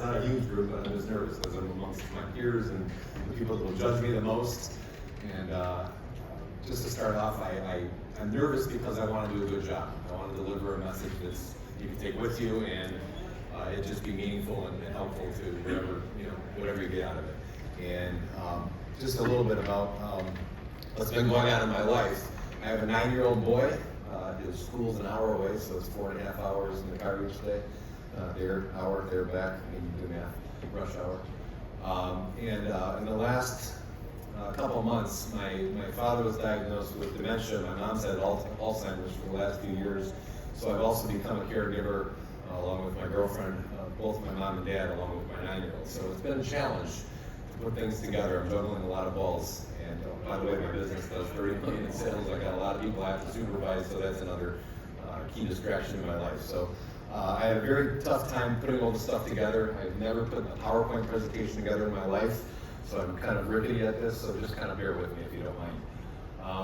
not a huge group, but I'm just nervous because I'm amongst my peers and the people that will judge me the most. And just to start off, I'm nervous because I want to do a good job. I want to deliver a message that you can take with you and it just be meaningful and helpful to whatever you get out of it. And just a little bit about what's been going on in my life. I have a 9-year-old boy. His school's an hour away, so it's 4.5 hours in the car each day. Their hour, their back, I mean, do math, rush hour. And in the last couple of months, my father was diagnosed with dementia. My mom's had Alzheimer's for the last few years. So I've also become a caregiver along with my girlfriend, both my mom and dad, along with my 9-year-old. So it's been a challenge to put things together. I'm juggling a lot of balls. And by the way, my business does $30 million in sales. I got a lot of people I have to supervise, so that's another key distraction in my life. So I had a very tough time putting all this stuff together. I've never put a PowerPoint presentation together in my life, so I'm kind of rickety at this, so just kind of bear with me if you don't mind.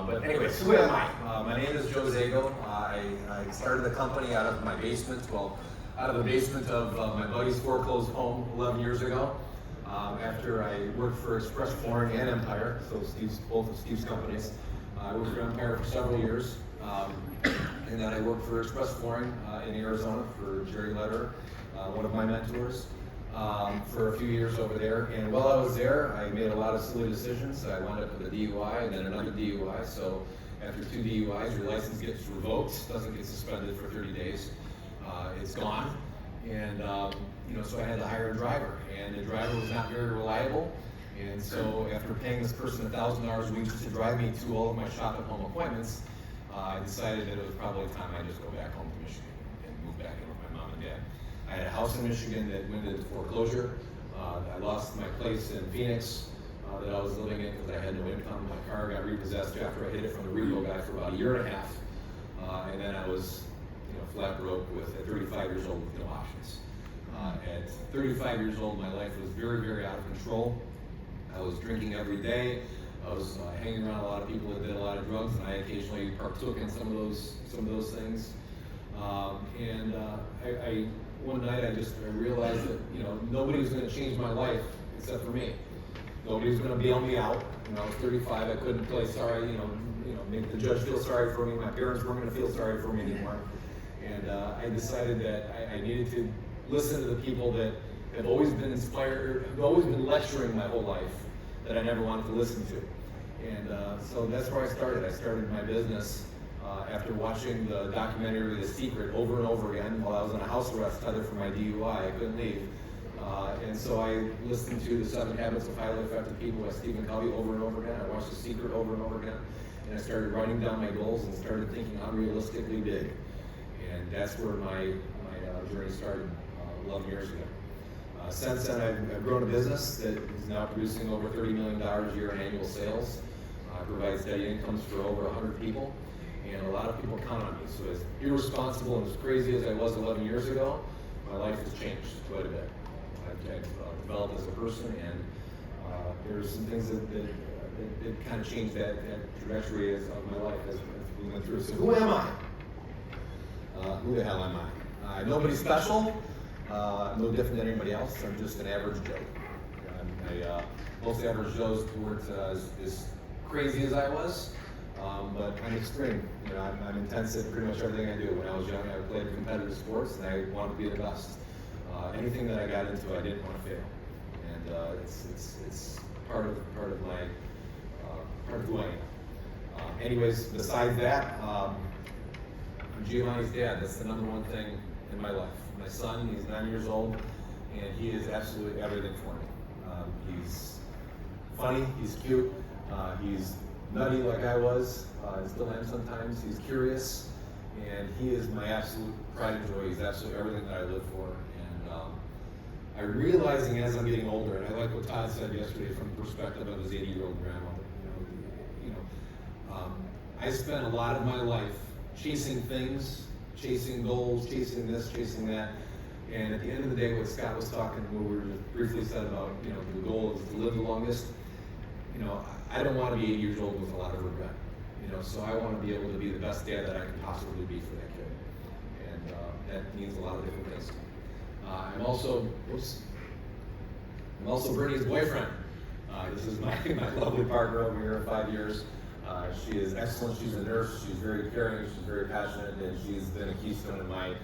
But anyways, who am I? My name is Joe Zago. I started the company out of my basement, out of the basement of my buddy's foreclosed home 11 years ago. After I worked for Express Flooring and Empire, so both of Steve's companies. I worked for Empire for several years, and then I worked for Express Flooring in Arizona for Jerry Lederer, one of my mentors, for a few years over there. And while I was there, I made a lot of silly decisions. I wound up with a DUI and then another DUI. So after 2 DUIs, your license gets revoked, doesn't get suspended for 30 days. It's gone. And so I had to hire a driver, and the driver was not very reliable. And so after paying this person $1,000 a week just to drive me to all of my shop at home appointments, I decided that it was probably time I just go back home to Michigan and move back in with my mom and dad. I had a house in Michigan that went into foreclosure. I lost my place in Phoenix that I was living in because I had no income. My car got repossessed after I hid it from the Rico guy for about a year and a half. And then I was flat broke at 35 years old with no options. At 35 years old, my life was very, very out of control. I was drinking every day. I was hanging around a lot of people that did a lot of drugs, and I occasionally partook in some of those things. One night I realized that nobody was going to change my life except for me. Nobody was going to bail me out. I was 35. I couldn't play sorry. Make the judge feel sorry for me. My parents weren't going to feel sorry for me anymore. And I decided that I needed to listen to the people that have always been inspired, have always been lecturing my whole life that I never wanted to listen to. And so that's where I started. I started my business after watching the documentary The Secret over and over again while I was on a house arrest tethered for my DUI. I couldn't leave. And so I listened to The 7 Habits of Highly Effective People by Stephen Covey over and over again. I watched The Secret over and over again. And I started writing down my goals and started thinking unrealistically big. And that's where my journey started 11 years ago. Since then, I've grown a business that is now producing over $30 million a year in annual sales. Provides steady incomes for over 100 people, and a lot of people count on me. So as irresponsible and as crazy as I was 11 years ago, my life has changed quite a bit. I've developed as a person, and there's some things that kind of changed that trajectory of my life as we went through. So who am I? Who the hell am I? Nobody special, no different than anybody else. I'm just an average Joe. Most average Joes weren't as crazy as I was, but I'm extreme. I'm intense at pretty much everything I do. When I was young, I played competitive sports, and I wanted to be the best. Anything that I got into, I didn't want to fail, and it's part of who I am. Anyways, besides that, I'm Giovanni's dad. That's the number one thing in my life. My son, he's 9 years old, and he is absolutely everything for me. He's funny, he's cute, he's nutty like I was, I still am sometimes. He's curious, and he is my absolute pride and joy. He's absolutely everything that I live for. And I'm realizing as I'm getting older, and I like what Todd said yesterday from the perspective of his 80-year-old grandmother. I spent a lot of my life chasing things, chasing goals, chasing this, chasing that. And at the end of the day, what Scott was talking, what we were just briefly said about, the goal is to live the longest. I don't want to be 8 years old with a lot of regret. So I want to be able to be the best dad that I can possibly be for that kid. And that means a lot of different things to me. I'm also, I'm also Bernie's boyfriend. This is my lovely partner over here in 5 years. She is excellent. She's a nurse. She's very caring. She's very passionate, and she's been a keystone in my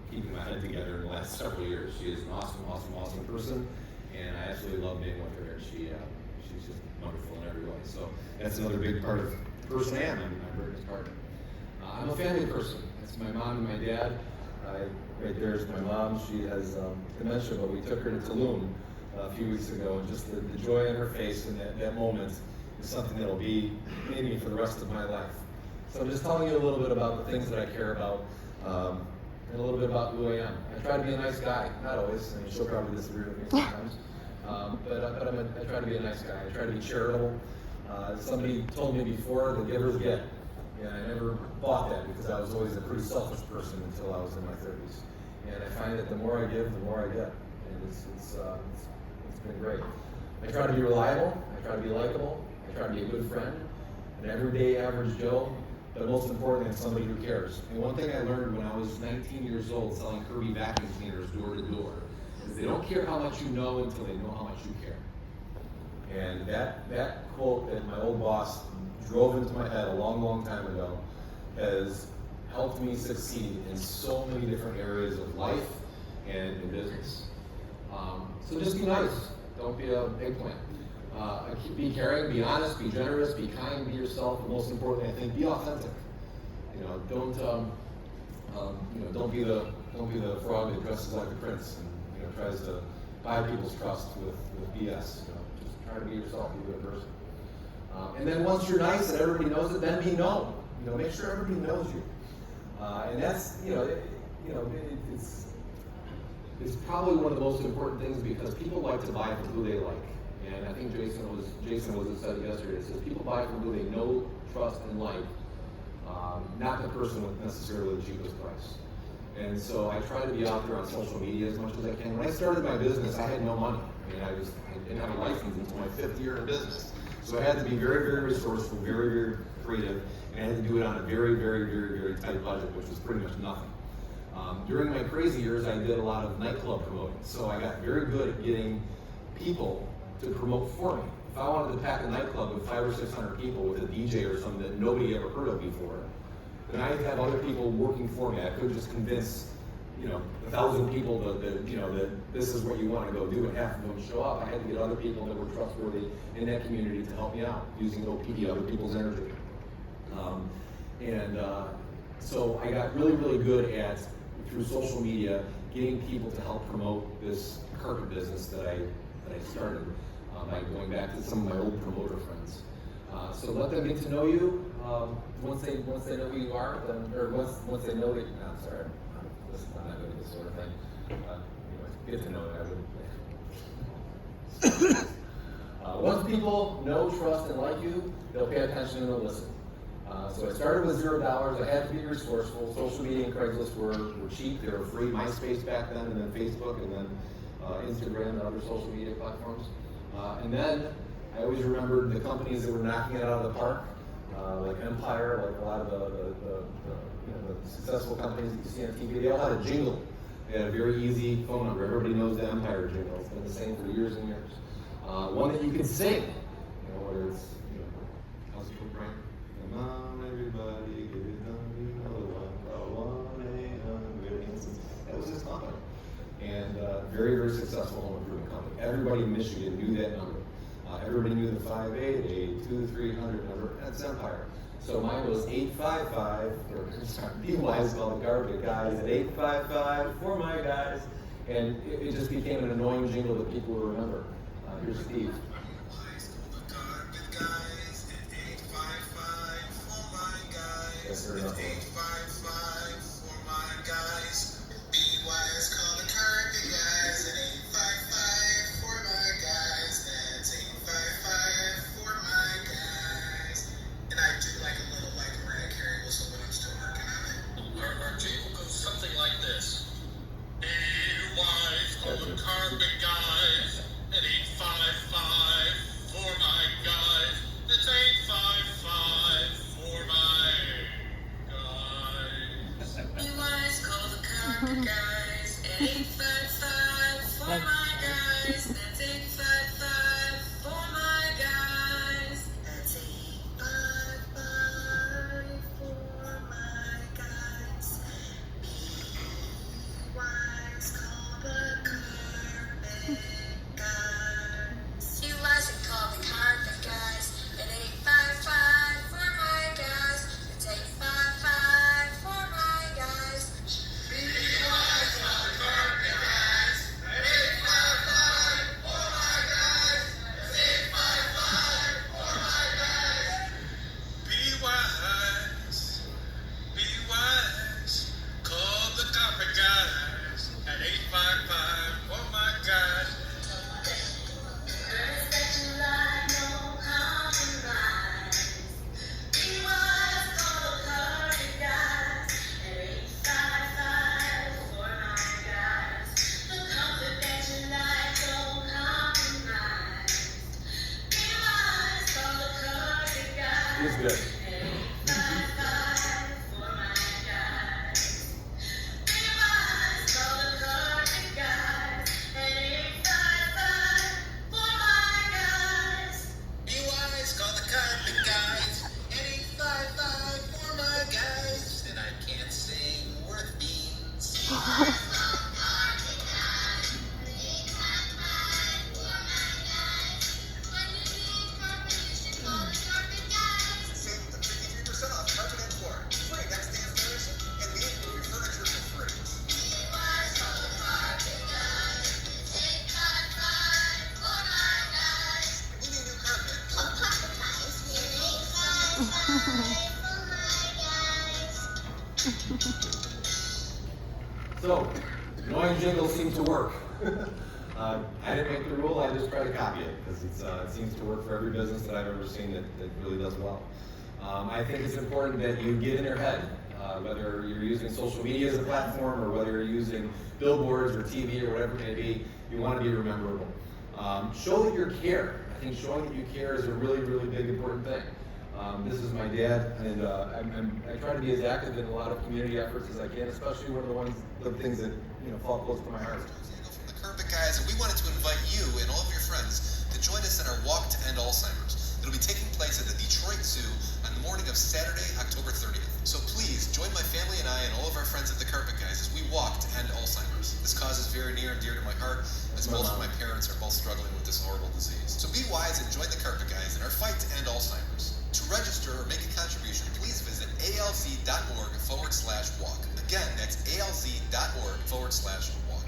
keeping my head together in the last several years. She is an awesome person, and I absolutely love being with her. She's just wonderful in every way. So that's another big part of the person I am. I'm Bernie's partner. I'm a family person. That's my mom and my dad. Right there is my mom. She has dementia, but we took her to Tulum a few weeks ago, and just the joy on her face in that moment is something that'll be in me for the rest of my life. So I'm just telling you a little bit about the things that I care about, and a little bit about who I am. I try to be a nice guy, not always. I mean, she'll probably disagree with me sometimes, but I try to be a nice guy. I try to be charitable. Somebody told me before, the givers get. And I never bought that because I was always a pretty selfish person until I was in my 30s. And I find that the more I give, the more I get. And it's been great. I try to be reliable. I try to be likable. I try to be a good friend, an everyday average Joe, but most importantly, I'm somebody who cares. And one thing I learned when I was 19 years old selling Kirby vacuum cleaners door to door is they don't care how much you know until they know how much you care. And that quote that my old boss drove into my head a long time ago has helped me succeed in so many different areas of life and in business. So just be nice. Don't be a eggplant. Be caring, be honest, be generous, be kind, be yourself, and most importantly, I think, be authentic. Don't be the frog that dresses like a prince and tries to buy people's trust with BS. Just try to be yourself, be a good person. And then once you're nice and everybody knows it, then be known. Make sure everybody knows you. And that's it's probably one of the most important things because people like to buy from who they like. And I think Jason was said yesterday. It says people buy from who they know, trust, and like, not the person with necessarily the cheapest price. And so I try to be out there on social media as much as I can. When I started my business, I had no money. I didn't have a license until my 5th year in business. So I had to be very resourceful, very creative, and I had to do it on a very tight budget, which was pretty much nothing. During my crazy years, I did a lot of nightclub promoting. So I got very good at getting people to promote for me. If I wanted to pack a nightclub with 500 or 600 people with a DJ or something that nobody ever heard of before, then I'd have other people working for me. I could just convince 1,000 people that this is what you want to go do, and half of them show up. I had to get other people that were trustworthy in that community to help me out using OPD, other people's energy. So I got really good at, through social media, getting people to help promote this carpet business that I started by going back to some of my old promoter friends. So let them get to know you. Once they know who you are, or once they know that. No, I'm sorry, I'm not good at this sort of thing. Get to know it. Once people know, trust, and like you, they'll pay attention and they'll listen. So I started with $0. I had to be resourceful. Social media and Craigslist were cheap. They were free. MySpace back then, and then Facebook, and then Instagram and other social media platforms. And then I always remembered the companies that were knocking it out of the park, like Empire, like a lot of the successful companies that you see on TV. They all had a jingle. They had a very easy phone number. Everybody knows the Empire jingle. It's been the same for years and years. One that you can sing, whether it's how's it go, Brian? Come on, everybody, get it done. That was his company. And very successful home improvement company. Everybody in Michigan knew that number. Everybody knew the 588, 2300 number. That's Empire. So mine was 855, or sorry, B-Wise called the Garbage Guys at 855 for my guys. And it just became an annoying jingle that people would remember. Here's Steve. Yes, sir, 855 for my guys. B-Wise call the carpet guys at 855 for my guys. That's 855 for my guys. And I do like a little Mariah Carey whistle, but I'm still working on it. Our jingle goes something like this. B-Wise call the carpet guys at 855 for my guys. That's 855 for my guys. You guys call the carpet guys. 855 for my guys. guys. That's 855 for my guys. That's 855 for my guys. Be wise, call the carpet guys. Be wise and call the carpet guys. At 855 for my guys. That's 855 for my guys. Be wise, call the carpet guys. At 855 for my guys. That's 855 for my guys. Be wise, call the carpet guys. At 855 for my guys. Girls that you like, no compromise. Be wise, call the carpet guys. At 855 for my guys. The comfort that you like, no compromise. Be wise, call the carpet guys. He's good. At 855 for my guys. Be wise, call the carpet guys. At 855 for my guys. Be wise, call the carpet guys. At 855 for my guys. And I can't sing worth beans. Save 53% off carpet and floor. Free next day installation and we include your furniture for free. Be wise, call the carpet guys. 855 for my guys. We need new carpet. Call the carpet guys. 855 for my guys. So, annoying jingles seem to work. I didn't make the rule, I just try to copy it, because it seems to work for every business that I've ever seen that really does well. I think it's important that you get in your head, whether you're using social media as a platform, or whether you're using billboards or TV or whatever it may be, you want to be rememberable. Show that you care. I think showing that you care is a really, really big, important thing. This is my dad, and I try to be as active in a lot of community efforts as I can, especially one of the things that fall close to my heart. Zago from the Carpet Guys, and we wanted to invite you and all of your friends to join us in our Walk to End Alzheimer's. It'll be taking place at the Detroit Zoo on the morning of Saturday, October 30th. So please join my family and I and all of our friends at the Carpet Guys as we walk to end Alzheimer's. This cause is very near and dear to my heart, as both of my parents are both struggling with this horrible disease. So be wise and join the Carpet Guys in our fight to end Alzheimer's. To register or make a contribution, please visit alz.org/walk. Again, that's alz.org/walk.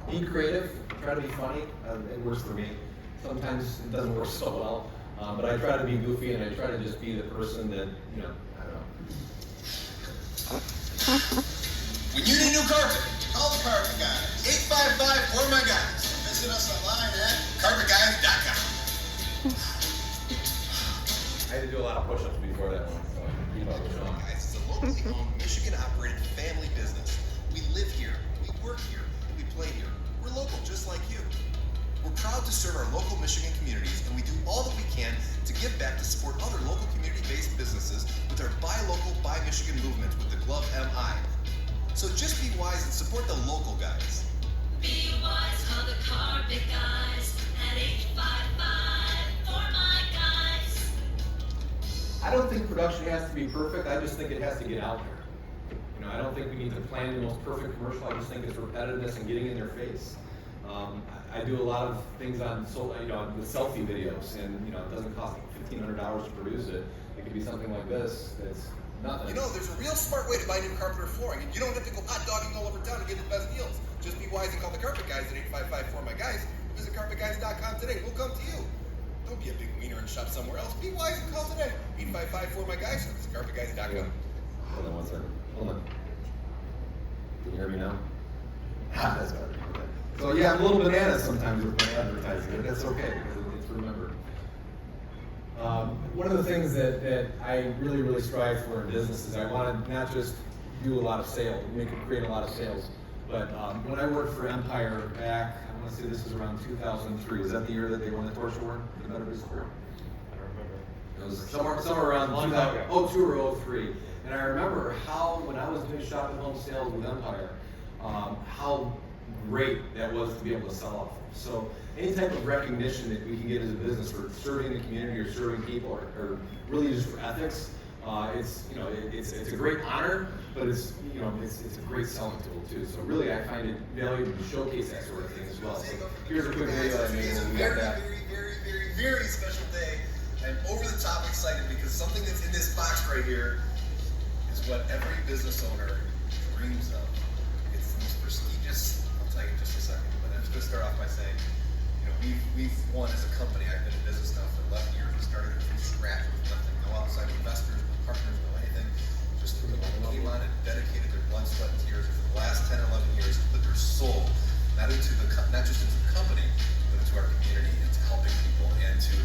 Be creative, try to be funny. It works for me. Sometimes it doesn't work so well, but I try to be goofy and I try to just be the person that, I don't know. When you need new carpet, call the Carpet Guys. 855 for my guys. Visit us online at carpetguys.com. I had to do a lot of push-ups before that one, so keep up the show. Guys is a locally owned, Michigan-operated family business. We live here, we work here, and we play here. We're local, just like you. We're proud to serve our local Michigan communities, and we do all that we can to give back to support other local community-based businesses with our Buy Local, Buy Michigan movement with the Glove MI. So just be wise and support the local guys. Be wise, call the carpet guys at 855 for my guys. I don't think production has to be perfect, I just think it has to get out there. I don't think we need to plan the most perfect commercial, I just think it's repetitiveness and getting in their face. I do a lot of things on the selfie videos, and it doesn't cost $1,500 to produce it. It could be something like this, that's nothing. There's a real smart way to buy new carpet or flooring, and you don't have to go hot dogging all over town to get the best deals. Just be wise and call the Carpet Guys at 855 for my guys. Visit carpetguys.com today. We'll come to you. Don't be a big wiener and shop somewhere else. Be wise and call today. 855 for my guys. Visit carpetguys.com. Hold on one second. Hold on. Can you hear me now? That's better. Okay. So yeah, I'm a little banana sometimes with my advertising, but that's okay because it's remembered. One of the things that I really, really strive for in business is I want to not just do a lot of sales, create a lot of sales, but when I worked for Empire back, I want to say this was around 2003. Is that the year that they won the Torch Award for the Better Business Career? I don't remember. It was somewhere around 2002 or 03. And I remember how, when I was doing shop and home sales with Empire, how great that was to be able to sell off. So any type of recognition that we can get as a business for serving the community or serving people or really just for ethics, it's a great honor, but it's a great selling tool too. So really, I find it valuable to showcase that sort of thing as well. So here's a quick video I made. It's a We very, got that. very, very, very, very special day. I'm over the top excited because something that's in this box right here is what every business owner dreams of. It's the most prestigious. I'll tell you in just a second, but I'm just going to start off by saying, we've won as a company. I've been in business now for 11 years. We started it from scratch with nothing, no outside investors, no partners, no anything. Just people came on and dedicated their blood, sweat, and tears for the last 10 or 11 years to put their soul not just into the company, but into our community and to helping people and to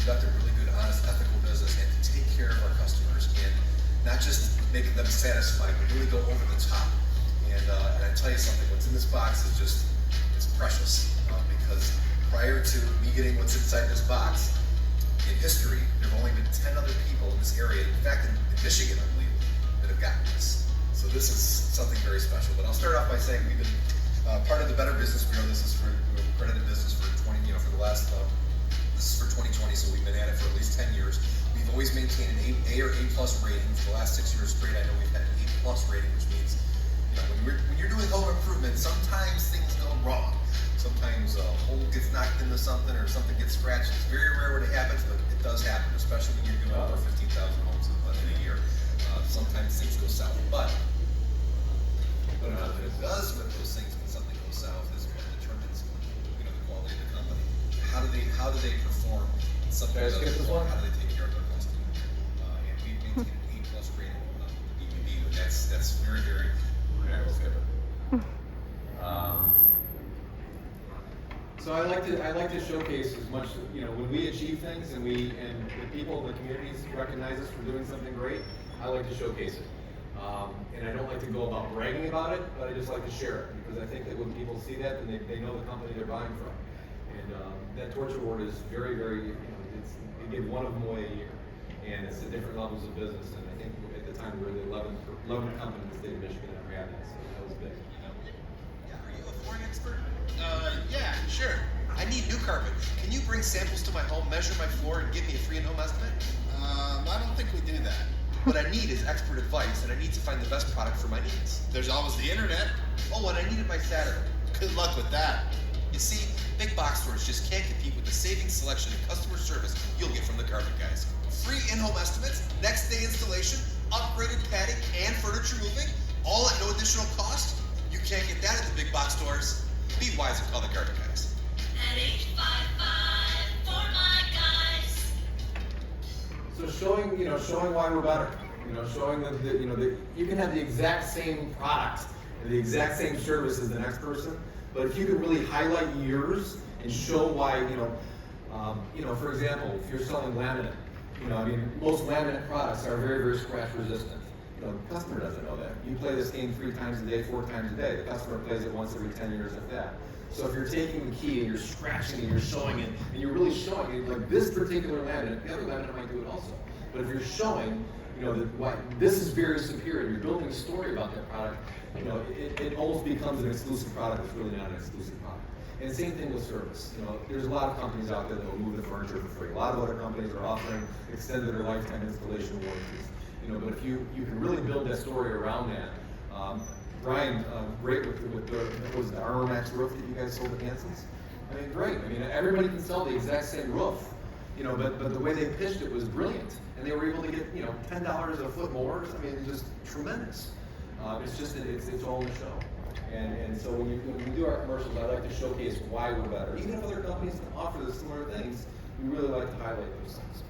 conduct a really good, honest, ethical business and to take care of our customers and not just making them satisfied, but really go over the top. And I tell you something, what's in this box is it's precious because prior to me getting what's inside this box, in history, there have only been 10 other people in this area, in fact in Michigan, I believe, that have gotten this. So this is something very special. But I'll start off by saying we've been part of the Better Business Bureau. This is for accredited business for 20, for the last, this is for 2020, so we've been at it for at least 10 years. We've always maintained an A or A+ rating. For the last 6 years straight, I know we've had an A+ rating, which means, when you're doing home improvement, sometimes things go wrong. Sometimes a hole gets knocked into something or something gets scratched. It's very rare when it happens, but it does happen, especially when you're doing over 15,000 homes in a year. Sometimes things go south, but what it does with those things when something goes south is what determines the quality of the company. How do they perform? Something Guys, get this one? How do they take care of their customers? And we maintain an A+ rating with BBB, and that's very, very. Yeah, we'll skip it. So I like to showcase as much, when we achieve things and the people in the communities recognize us for doing something great, I like to showcase it. And I don't like to go about bragging about it, but I just like to share it because I think that when people see that, then they know the company they're buying from. And that torch award is very, very, they give one of them away a year. And it's at different levels of business. And I think at the time we were the 11th company in the state of Michigan that ever had that, so that was big. Yeah, are you a flooring expert? Yeah, sure. I need new carpet. Can you bring samples to my home, measure my floor, and give me a free in-home estimate? I don't think we do that. What I need is expert advice, and I need to find the best product for my needs. There's always the internet. Oh, and I need it by Saturday. Good luck with that. You see, big box stores just can't compete with the saving selection and customer service you'll get from the Carpet Guys. Free in-home estimates, next day installation, upgraded padding, and furniture moving, all at no additional cost. You can't get that at the big box stores. Be wise and call the Carpet Guys. At 855 for my guys. So showing why we're better, showing that you can have the exact same product and the exact same service as the next person, but if you can really highlight yours and show why, for example, if you're selling laminate, most laminate products are very, very scratch resistant. The customer doesn't know that. You play this game 3 times a day, 4 times a day. The customer plays it once every 10 years if that. So if you're taking the key and you're scratching and you're showing it, and you're really showing it, like this particular laminate, the other laminate might do it also. But if you're showing, why this is very superior, you're building a story about that product, it almost becomes an exclusive product that's really not an exclusive product. And same thing with service. There's a lot of companies out there that will move the furniture for free. A lot of other companies are offering extended or lifetime installation warranties. But if you can really build that story around that, Brian, great with the Armor Max roof that you guys sold at Hanson's. Great. Everybody can sell the exact same roof, but the way they pitched it was brilliant, and they were able to get $10 a foot more. Just tremendous. It's all in the show. And so when we do our commercials, I like to showcase why we're better. Even if other companies can offer the similar things, we really like to highlight those things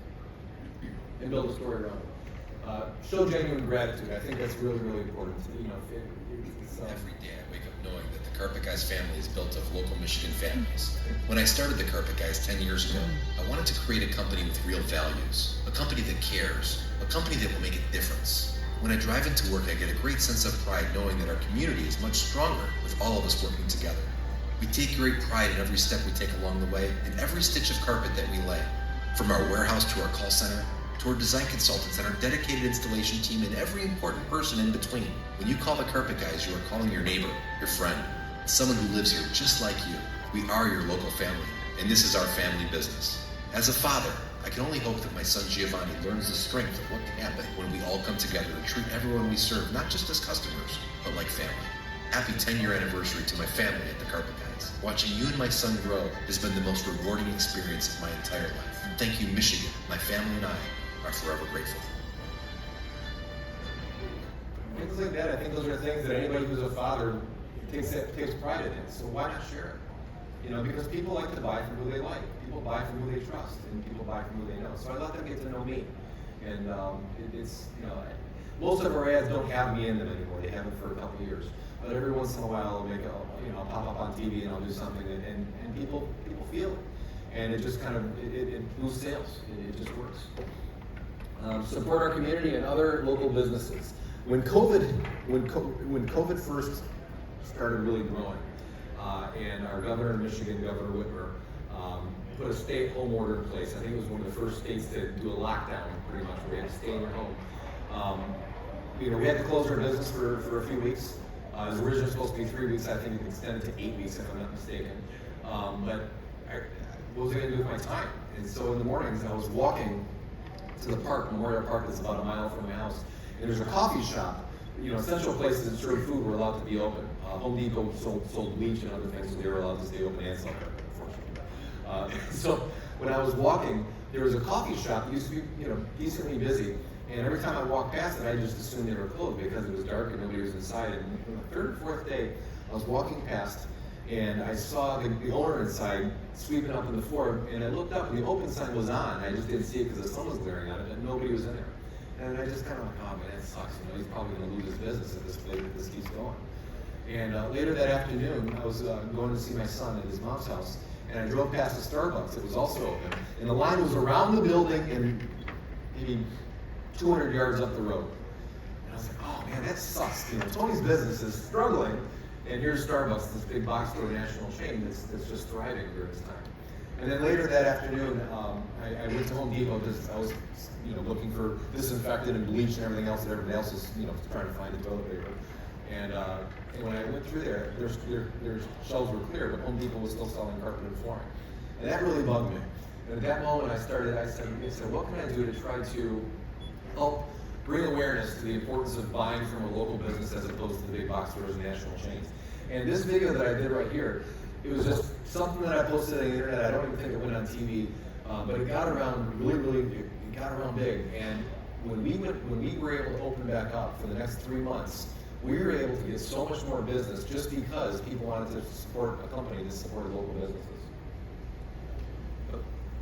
and build a story around it. Show genuine gratitude. I think that's really, really important. Every day I wake up knowing that the Carpet Guys family is built of local Michigan families. When I started the Carpet Guys 10 years ago, I wanted to create a company with real values, a company that cares, a company that will make a difference. When I drive into work, I get a great sense of pride knowing that our community is much stronger with all of us working together. We take great pride in every step we take along the way and every stitch of carpet that we lay. From our warehouse to our call center, to our design consultants and our dedicated installation team and every important person in between. When you call the Carpet Guys, you are calling your neighbor, your friend, someone who lives here just like you. We are your local family, and this is our family business. As a father, I can only hope that my son Giovanni learns the strength of what can happen when we all come together and treat everyone we serve not just as customers, but like family. Happy 10-year anniversary to my family at the Carpet Guys. Watching you and my son grow has been the most rewarding experience of my entire life. Thank you, Michigan. My family and I are forever grateful. Things like that, I think those are things that anybody who's a father takes pride in it. So why not share it? You know, because people like to buy from who they like. People buy from who they trust, and people buy from who they know. So I let them get to know me. And it's, you know, most of our ads don't have me in them anymore. They haven't for a couple of years. But every once in a while, I'll make I'll pop up on TV and I'll do something, and people feel it. And it just kind of, it boosts sales. It just works. Support our community and other local businesses. When COVID first started really growing, and our governor in Michigan, Governor Whitmer, put a stay-at-home order in place. I think it was one of the first states to do a lockdown, pretty much, where you had to stay in your home. You know, we had to close our business for a few weeks. It was originally supposed to be 3 weeks. I think it extended to 8 weeks, if I'm not mistaken. But what was I going to do with my time? And so in the mornings, I was walking to the park. Memorial Park is about a mile from my house. And there's a coffee shop. You know, essential places that serve food were allowed to be open. Home Depot sold bleach and other things, so they were allowed to stay open and sell carpet, unfortunately. So when I was walking, there was a coffee shop that used to be, you know, decently busy. And every time I walked past it, I just assumed they were closed because it was dark and nobody was inside. And on the third or fourth day, I was walking past and I saw the owner inside sweeping up on the floor. And I looked up and the open sign was on. I just didn't see it because the sun was glaring on it, and nobody was in there. And I just kind of like, oh man, that sucks. You know, he's probably going to lose his business at this place if this keeps going. And later that afternoon, I was going to see my son at his mom's house, and I drove past a Starbucks. It was also open, and the line was around the building and maybe 200 yards up the road. And I was like, oh man, that sucks. You know, Tony's business is struggling, and here's Starbucks, this big box store national chain that's just thriving during this time. And then later that afternoon, I went to Home Depot because I was, you know, looking for disinfectant and bleach and everything else that everybody else is, you know, trying to find in toilet paper. And when I went through there, their shelves were clear, but Home Depot was still selling carpet and flooring. And that really bugged me. And at that moment, I said, what can I do to try to help bring awareness to the importance of buying from a local business as opposed to the big box stores and national chains. And this video that I did right here, it was just something that I posted on the internet. I don't even think it went on TV, but it got around it got around big. And when we were able to open back up for the next 3 months, we were able to get so much more business just because people wanted to support a company that supported local businesses.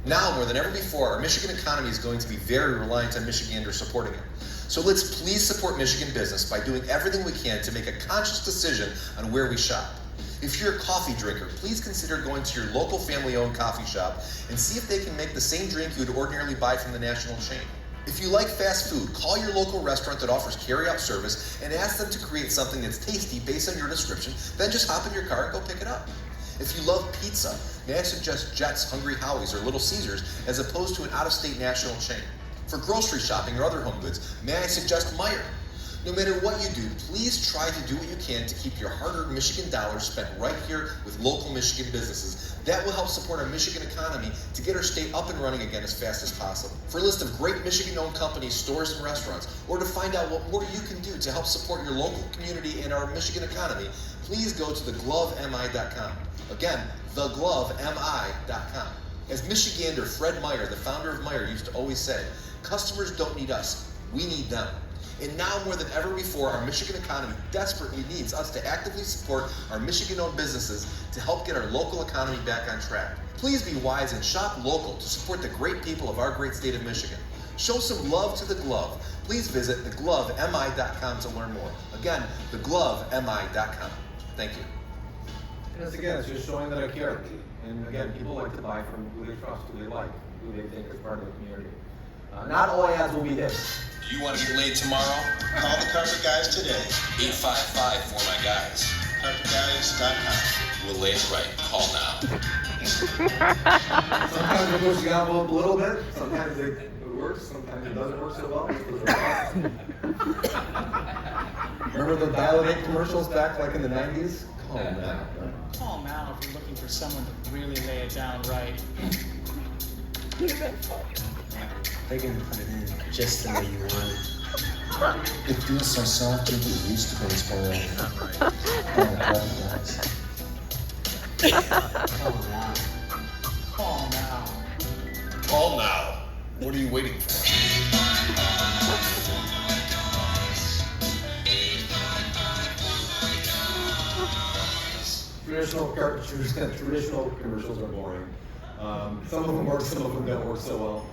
Now more than ever before, our Michigan economy is going to be very reliant on Michiganders supporting it. So let's please support Michigan business by doing everything we can to make a conscious decision on where we shop. If you're a coffee drinker, please consider going to your local family-owned coffee shop and see if they can make the same drink you would ordinarily buy from the national chain. If you like fast food, call your local restaurant that offers carry-out service and ask them to create something that's tasty based on your description, then just hop in your car and go pick it up. If you love pizza, may I suggest Jet's, Hungry Howie's, or Little Caesars as opposed to an out-of-state national chain. For grocery shopping or other home goods, may I suggest Meijer. No matter what you do, please try to do what you can to keep your hard-earned Michigan dollars spent right here with local Michigan businesses. That will help support our Michigan economy to get our state up and running again as fast as possible. For a list of great Michigan-owned companies, stores, and restaurants, or to find out what more you can do to help support your local community and our Michigan economy, please go to theglovemi.com. Again, theglovemi.com. As Michigander Fred Meyer, the founder of Meijer, used to always say, customers don't need us, we need them. And now more than ever before, our Michigan economy desperately needs us to actively support our Michigan-owned businesses to help get our local economy back on track. Please be wise and shop local to support the great people of our great state of Michigan. Show some love to The Glove. Please visit theglovemi.com to learn more. Again, theglovemi.com. Thank you. And again, it's just showing that I care. And again, people like to buy from who they trust, who they like, who they think is part of the community. Not all ads will be hits. Do you want to get laid tomorrow? Call the Carpet Guys today. 855 for my guys. CarpetGuys.com. We'll lay it right. Call now. Sometimes we push the envelope a little bit. Sometimes it works. Sometimes it doesn't work so well. Remember the Dial-A commercials back like in the 90s? Oh, no. Call them out if you're looking for someone to really lay it down right. They can put it in just the way you want it. It feels so soft, you get used to baseball. Call them out. Call them out. Call now. What are you waiting for? Traditional commercials are boring. Some of them work, some of them don't work so well.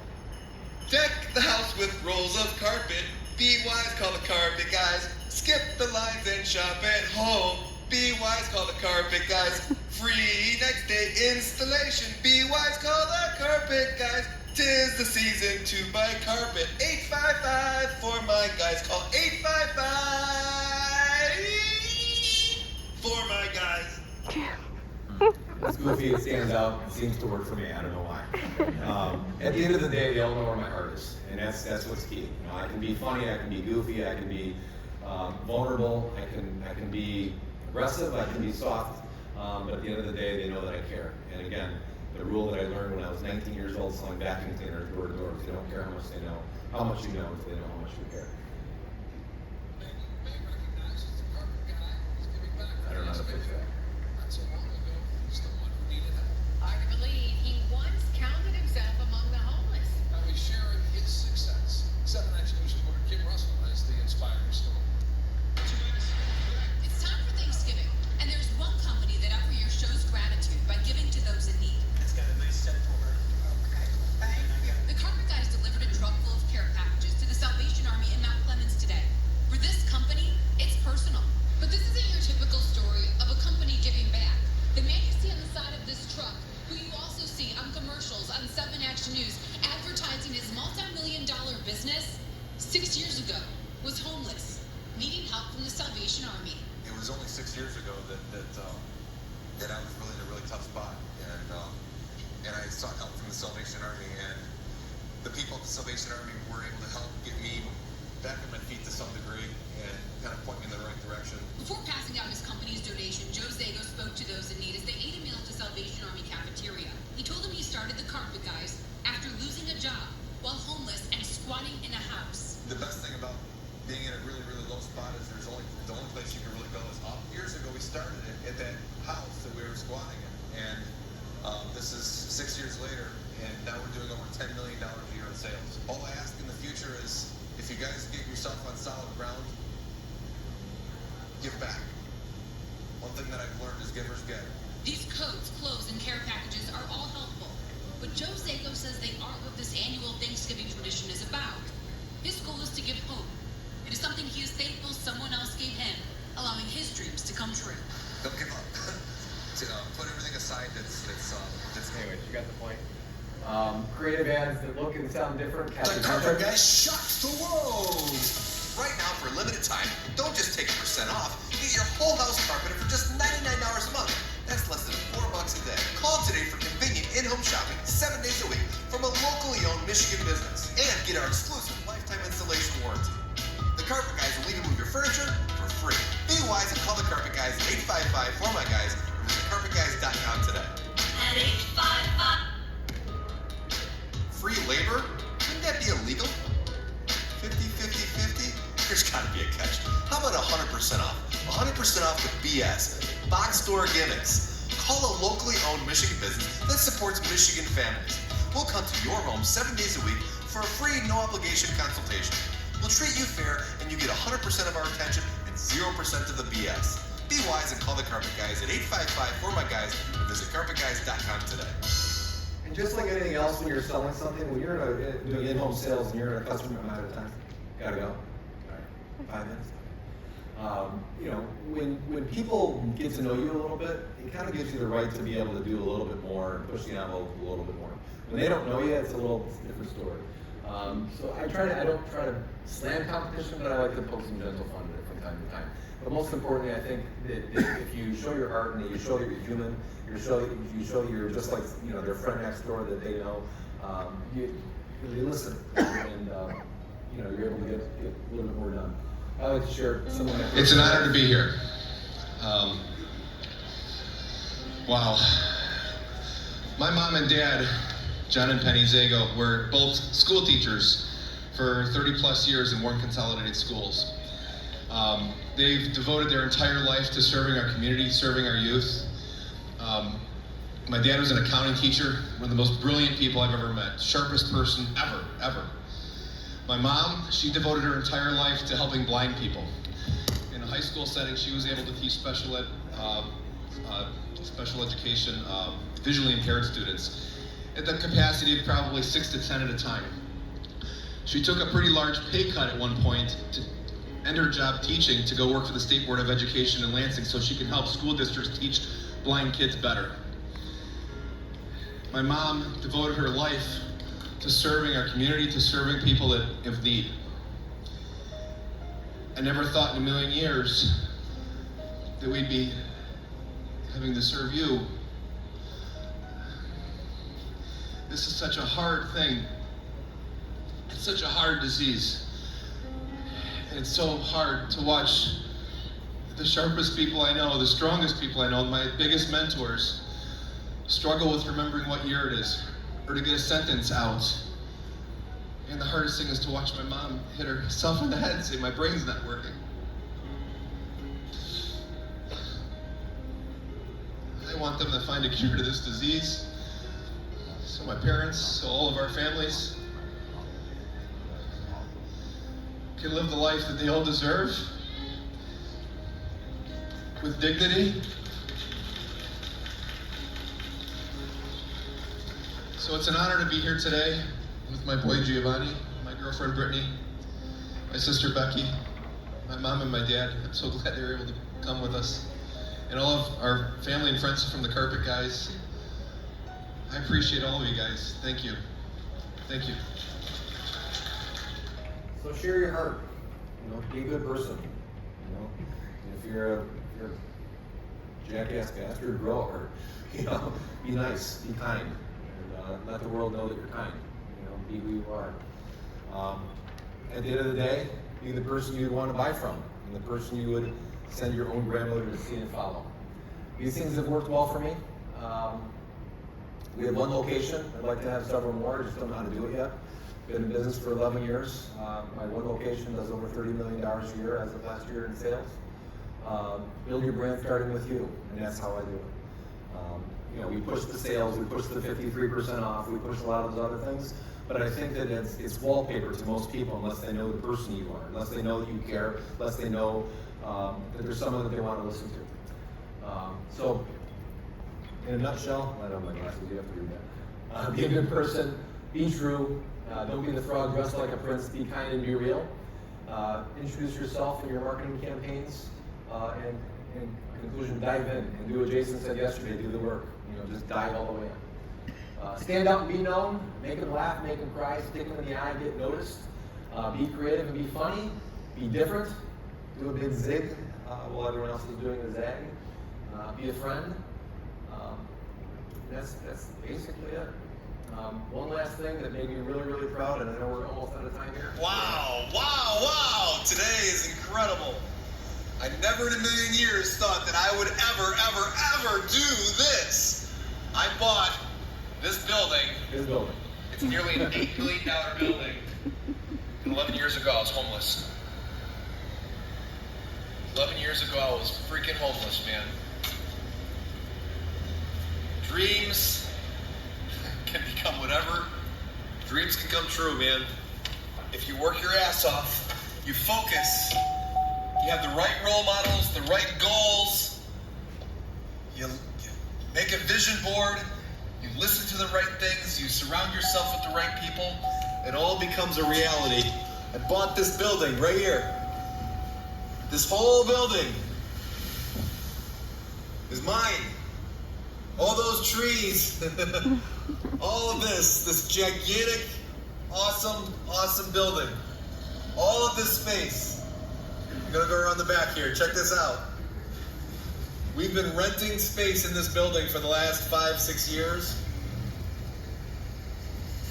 Deck the house with rolls of carpet. Be wise, call the carpet guys. Skip the lines and shop at home. Be wise, call the carpet guys. Free next day installation. Be wise, call the carpet guys. 'Tis the season to buy carpet. 855 for my guys. Call 855 for my guys. It's goofy, it stands out, it seems to work for me, I don't know why. At the end of the day, they all know where my heart is, and that's what's key. You know, I can be funny, I can be goofy, I can be vulnerable, I can be aggressive, I can be soft, but at the end of the day, they know that I care. And again, the rule that I learned when I was 19 years old selling vacuum cleaners door to door, they don't care how much they know, how much you know, if they know how much you care. I don't know how to fix that. I believe he once counted himself among the homeless. Now he's sharing his success. 7 News reporter Kim Russell has the inspiring story. It's time for Thanksgiving, and there's one company that every year shows gratitude by giving to those in need. It's got a nice set for her. Okay, thank you. The Carpet Guys delivered a truck full of care packages to the Salvation Army in Mount Clemens today. For this company, it's personal. But this isn't your typical story of a company giving back. The man you see on the side of this truck, who you also see on commercials on 7 Action News, advertising his multi-million-dollar business, 6 years ago, was homeless, needing help from the Salvation Army. It was only 6 years ago that I was really in a really tough spot, and I sought help from the Salvation Army, and the people at the Salvation Army were able to help get me back on my feet to some degree and kind of point me in the right direction. Before passing out his company's donation, Joe Zago spoke to those in need as they ate a meal at the Salvation Army cafeteria. He told them he started the Carpet Guys after losing a job while homeless and squatting in a house. The best thing about being in a really, really low spot is the only place you can really go is up. Years ago, we started it at that house that we were squatting in, and this is 6 years later, and now we're doing over $10 million a year in sales. All I ask in the future is, if you guys get yourself on solid ground, give back. One thing that I've learned is givers get. These coats, clothes, and care packages are all helpful, but Joe Zago says they aren't what this annual Thanksgiving tradition is about. His goal is to give hope. It is something he is thankful someone else gave him, allowing his dreams to come true. Don't give up. Put everything aside that's Anyway, you got the point. Creative ads that look and sound different. The Carpet Guys shocks the world! Right now, for a limited time, don't just take a % off. Get your whole house carpeted for just $99 a month. That's less than $4 a day. Call today for convenient in-home shopping 7 days a week from a locally owned Michigan business. And get our exclusive lifetime installation warranty. The Carpet Guys will even move your furniture for free. Be wise and call the Carpet Guys at 855 for my guys or visit carpetguys.com today. At 855. Free labor? Wouldn't that be illegal? 50-50-50? There's gotta be a catch. How about 100% off? 100% off the BS. Box store gimmicks. Call a locally owned Michigan business that supports Michigan families. We'll come to your home 7 days a week for a free, no-obligation consultation. We'll treat you fair, and you get 100% of our attention and 0% of the BS. Be wise and call the Carpet Guys at 855 for my guys or visit carpetguys.com today. And just like anything else, when you're selling something, when you're doing in-home sales and you're in a customer amount of time, gotta go. All right, 5 minutes. When people get to know you a little bit, it kind of gives you the right to be able to do a little bit more and push the envelope a little bit more. When they don't know you, it's a different story. So I don't try to slam competition, but I like to poke some gentle fun in it from time to time. But most importantly, I think that if you show your heart and that you show that you're human, you show you're just like their friend next door that they know, you listen and you're able to get a little bit more done. I like to share some of my. It's an honor to be here. Wow. My mom and dad, John and Penny Zago, were both school teachers for 30 plus years in Warren Consolidated Schools. They've devoted their entire life to serving our community, serving our youth. My dad was an accounting teacher, one of the most brilliant people I've ever met, sharpest person ever. My mom, she devoted her entire life to helping blind people. In a high school setting, she was able to teach special education, visually impaired students at the capacity of probably 6 to 10 at a time. She took a pretty large pay cut at one point to end her job teaching to go work for the State Board of Education in Lansing so she can help school districts teach blind kids better. My mom devoted her life to serving our community, to serving people in need. I never thought in a million years that we'd be having to serve you. This is such a hard thing. It's such a hard disease. And it's so hard to watch the sharpest people I know, the strongest people I know, my biggest mentors, struggle with remembering what year it is, or to get a sentence out. And the hardest thing is to watch my mom hit herself in the head and say, my brain's not working. I want them to find a cure to this disease. So my parents, so all of our families can live the life that they all deserve with dignity. So it's an honor to be here today with my boy Giovanni, my girlfriend Brittany, my sister Becky, my mom and my dad. I'm so glad they were able to come with us. And all of our family and friends from the Carpet Guys. I appreciate all of you guys. Thank you. Thank you. So share your heart. Be a good person. If you're a jackass bastard, grow a heart. Be nice, be kind, and let the world know that you're kind. Be who you are. At the end of the day, be the person you'd want to buy from, and the person you would send your own grandmother to see and follow. These things have worked well for me. We have one location. I'd like to have several more. I just don't know how to do it yet. Been in business for 11 years. My one location does over $30 million a year as of last year in sales. Build your brand starting with you, and that's how I do it. We push the sales, we push the 53% off, we push a lot of those other things, but I think that it's wallpaper to most people unless they know the person you are, unless they know that you care, unless they know that there's someone that they want to listen to. So, in a nutshell, I don't have my glasses, you have to read that. Be a good person, be true, don't be the frog dressed like a prince, be kind and be real. Introduce yourself in your marketing campaigns, and in conclusion, dive in and do what Jason said yesterday, do the work. Just dive all the way in. Stand out and be known, make them laugh, make them cry, stick them in the eye, get noticed. Be creative and be funny, be different, do a big zig while everyone else is doing the zag. Be a friend. That's basically it. One last thing that made me really, really proud, and I know we're almost out of time here. Wow. Today is incredible. I never in a million years thought that I would ever do this. I bought this building. It's nearly an $8 million building. And 11 years ago, I was homeless. 11 years ago, I was freaking homeless, man. Dreams can become whatever. Dreams can come true, man. If you work your ass off, you focus, you have the right role models, the right goals, you make a vision board, you listen to the right things, you surround yourself with the right people, it all becomes a reality. I bought this building right here. This whole building is mine. All those trees, all of this gigantic, awesome building. All of this space. I'm gonna go around the back here, check this out. We've been renting space in this building for the last 5-6 years.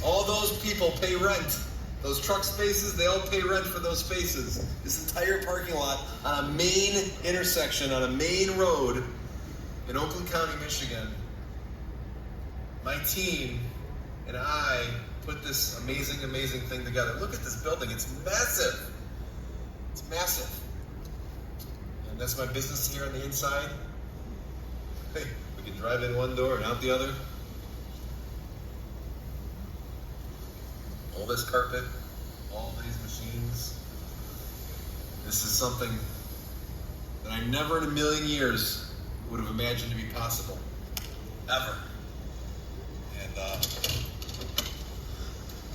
All those people pay rent. Those truck spaces, they all pay rent for those spaces. This entire parking lot on a main intersection, on a main road, in Oakland County, Michigan, my team and I put this amazing, amazing thing together. Look at this building, it's massive. It's massive. And that's my business here on the inside. Hey, we can drive in one door and out the other. All this carpet, all these machines. This is something that I never in a million years would have imagined to be possible. Ever. And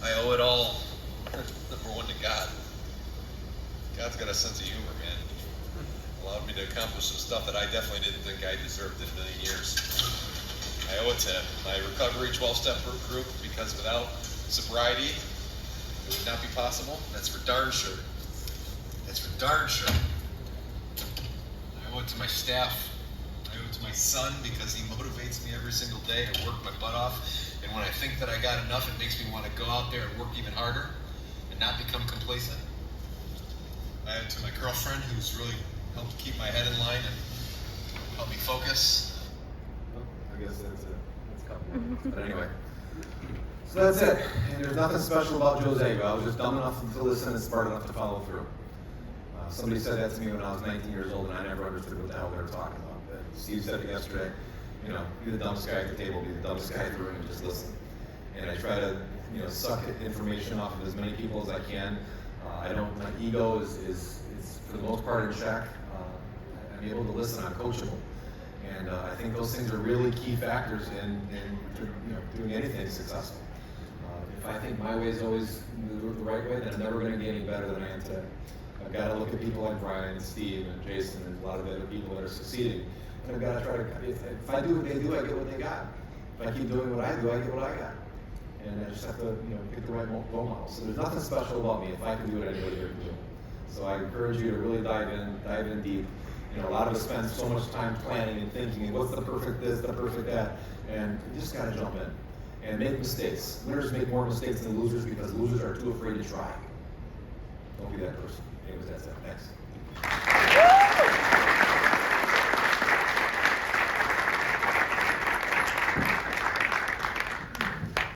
I owe it all, number one, to God. God's got a sense of humor, man. Allowed me to accomplish some stuff that I definitely didn't think I deserved in a million years. I owe it to my recovery 12-step group, because without sobriety, it would not be possible. That's for darn sure. That's for darn sure. I owe it to my staff. I owe it to my son, because he motivates me every single day to work my butt off. And when I think that I got enough, it makes me want to go out there and work even harder and not become complacent. I owe it to my girlfriend, who's really helped keep my head in line and help me focus. I guess that's it. That's a couple minutes. But anyway. So that's it. And there's nothing special about Joe Zago. I was just dumb enough to listen and smart enough to follow through. Somebody said that to me when I was 19 years old, and I never understood what the hell they were talking about. But Steve said it yesterday. You know, be the dumbest guy at the table, be the dumbest guy in the room, and just listen. And I try to, suck information off of as many people as I can. My ego is for the most part in check. I'm able to listen. I'm coachable. And I think those things are really key factors in doing anything successful. If I think my way is always the right way, then I'm never going to get any better than I am today. I've got to look at people like Brian, Steve, and Jason, and a lot of other people that are succeeding. And I've got to try to, if I do what they do, I get what they got. If I keep doing what I do, I get what I got. And I just have to, pick the right role model. So there's nothing special about me if I can do what anybody here can do. So I encourage you to really dive in deep. A lot of us spend so much time planning and thinking, and what's the perfect this, the perfect that, and you just got to jump in and make mistakes. Winners make more mistakes than losers because losers are too afraid to try. Don't be that person. Anyways, that's it. Thanks.